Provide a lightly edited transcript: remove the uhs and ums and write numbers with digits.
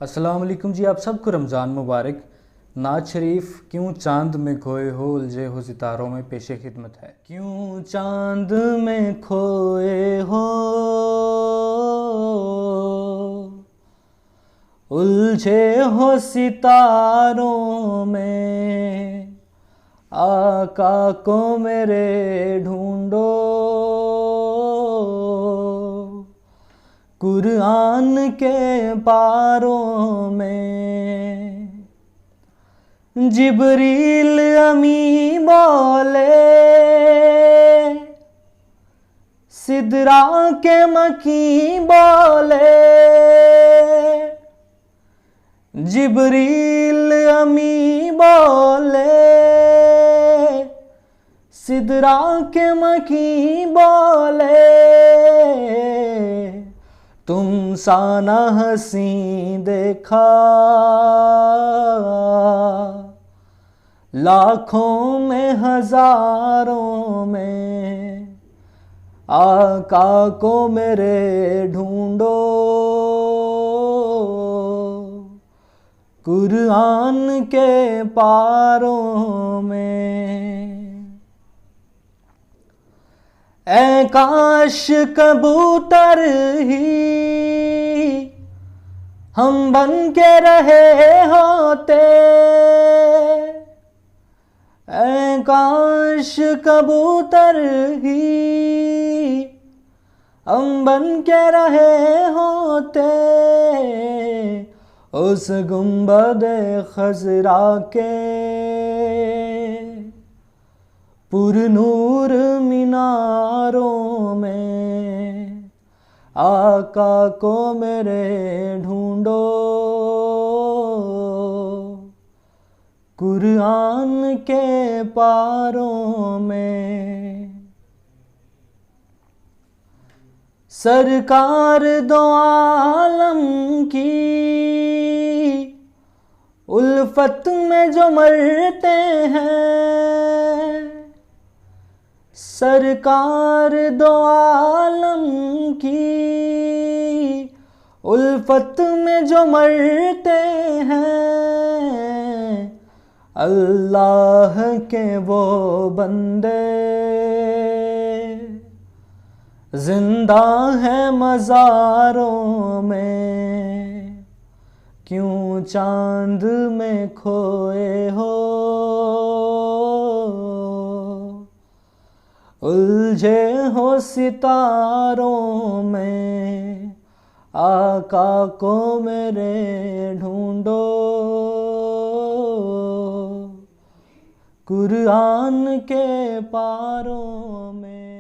अस्सलाम वालेकुम जी। आप सबको रमज़ान मुबारक। नाज शरीफ क्यों चांद में खोए हो उलझे हो सितारों में पेशे खिदमत है। क्यों चांद में खोए हो उलझे हो सितारों में, आका को मेरे ढूंढो कुरान के पारों में। जिब्रील अमी बोले सिदरा के मकी बोले, जिब्रील अमी बोले सिदरा के मकी बोले, तुम सा न हसी देखा लाखों में हजारों में, आका को मेरे ढूंढो कुरान के पारों में। ऐ काश कबूतर ही हम बन के रहे होते, ऐ काश कबूतर ही हम बन के रहे होते, उस गुंबद खजरा के पुरनूर मीनारों में, आका को मेरे ढूंढो कुरान के पारों में। सरकार दो आलम की उल्फत में जो मरते हैं, सरकार दो आलम की उल्फत में जो मरते हैं, अल्लाह के वो बंदे जिंदा है मज़ारों में। क्यों चांद में खोए हो उलझे हो सितारों में, आका को मेरे ढूंढो कुरान के पारों में।